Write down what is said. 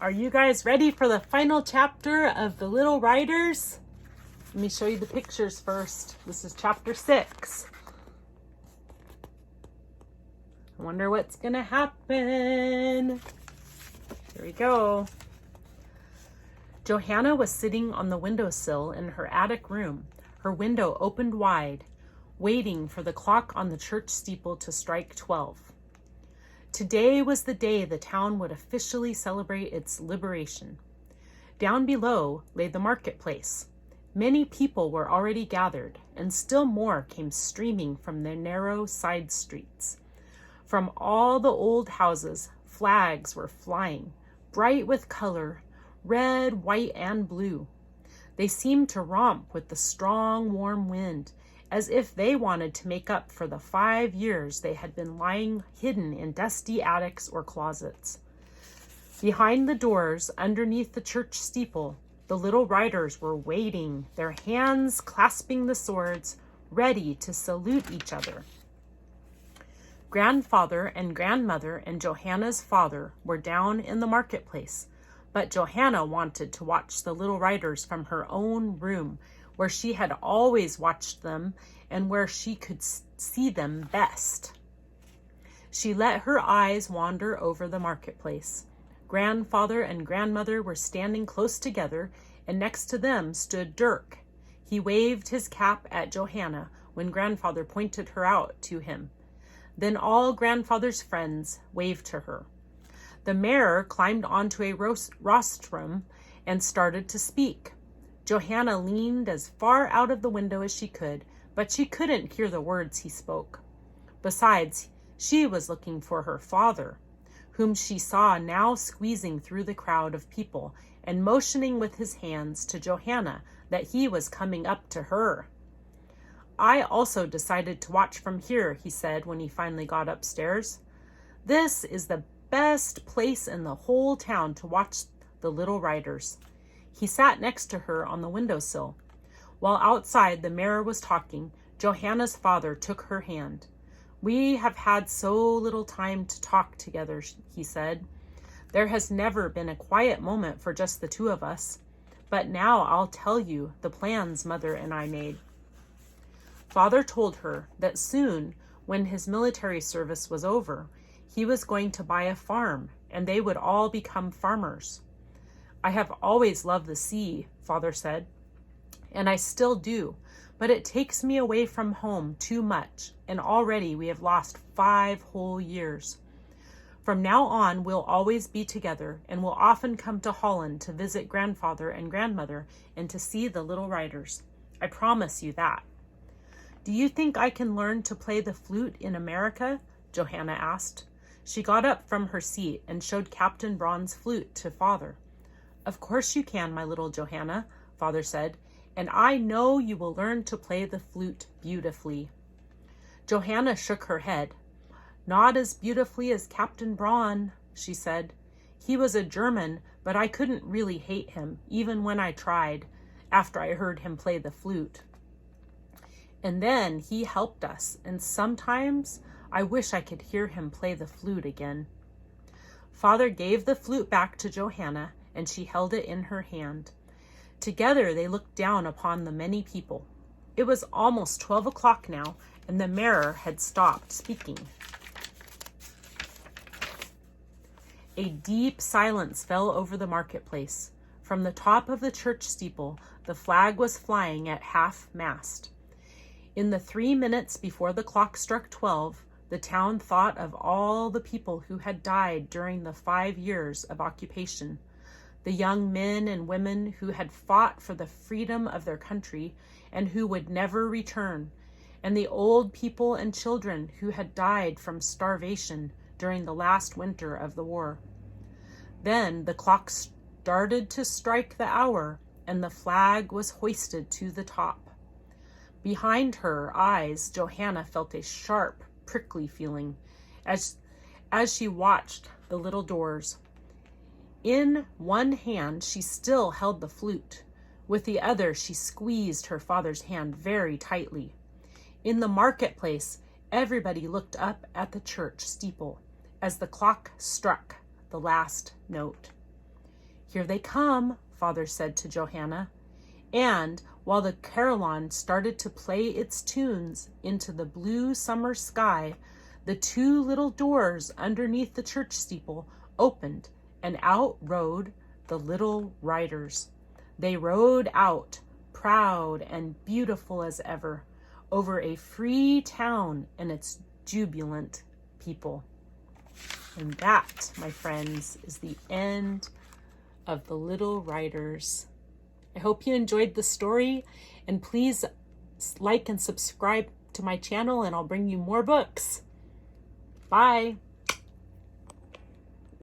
Are you guys ready for the final chapter of The Little Riders? Let me show you the pictures first. This is chapter 6. I wonder what's gonna happen. Here we go. Johanna was sitting on the windowsill in her attic room, her window opened wide, waiting for the clock on the church steeple to strike 12. Today was the day the town would officially celebrate its liberation. Down below lay the marketplace. Many people were already gathered, and still more came streaming from their narrow side streets. From all the old houses, flags were flying, bright with color, red, white, and blue. They seemed to romp with the strong, warm wind, as if they wanted to make up for the 5 years they had been lying hidden in dusty attics or closets. Behind the doors, underneath the church steeple, the little riders were waiting, their hands clasping the swords, ready to salute each other. Grandfather and grandmother and Johanna's father were down in the marketplace, but Johanna wanted to watch the little riders from her own room, where she had always watched them and where she could see them best. She let her eyes wander over the marketplace. Grandfather and grandmother were standing close together, and next to them stood Dirk. He waved his cap at Johanna when grandfather pointed her out to him. Then all grandfather's friends waved to her. The mayor climbed onto a rostrum and started to speak. Johanna leaned as far out of the window as she could, but she couldn't hear the words he spoke. Besides, she was looking for her father, whom she saw now squeezing through the crowd of people and motioning with his hands to Johanna that he was coming up to her. I also decided to watch from here, he said when he finally got upstairs. This is the best place in the whole town to watch the little riders. He sat next to her on the windowsill. While outside the mayor was talking, Johanna's father took her hand. We have had so little time to talk together, he said. There has never been a quiet moment for just the two of us. But now I'll tell you the plans Mother and I made. Father told her that soon, when his military service was over, he was going to buy a farm, and they would all become farmers. I have always loved the sea, Father said, and I still do, but it takes me away from home too much, and already we have lost 5 whole years. From now on, we'll always be together, and we'll often come to Holland to visit grandfather and grandmother and to see the little riders. I promise you that. Do you think I can learn to play the flute in America? Johanna asked. She got up from her seat and showed Captain Braun's flute to Father. Of course you can, my little Johanna, Father said, and I know you will learn to play the flute beautifully. Johanna shook her head. Not as beautifully as Captain Braun, she said. He was a German, but I couldn't really hate him, even when I tried, after I heard him play the flute. And then he helped us, and sometimes I wish I could hear him play the flute again. Father gave the flute back to Johanna, and she held it in her hand. Together they looked down upon the many people. It was almost 12 o'clock now, and the mayor had stopped speaking. A deep silence fell over the marketplace. From the top of the church steeple, the flag was flying at half-mast. In the 3 minutes before the clock struck 12, the town thought of all the people who had died during the 5 years of occupation, the young men and women who had fought for the freedom of their country and who would never return, and the old people and children who had died from starvation during the last winter of the war. Then the clock started to strike the hour, and the flag was hoisted to the top. Behind her eyes, Johanna felt a sharp, prickly feeling as she watched the little doors. In one hand, she still held the flute. With the other, she squeezed her father's hand very tightly. In the marketplace, everybody looked up at the church steeple as the clock struck the last note. "Here they come," Father said to Johanna. And while the carillon started to play its tunes into the blue summer sky, the two little doors underneath the church steeple opened, and out rode the little riders. They rode out, proud and beautiful as ever, over a free town and its jubilant people. And that, my friends, is the end of the Little Riders. I hope you enjoyed the story, and please like and subscribe to my channel, and I'll bring you more books. Bye.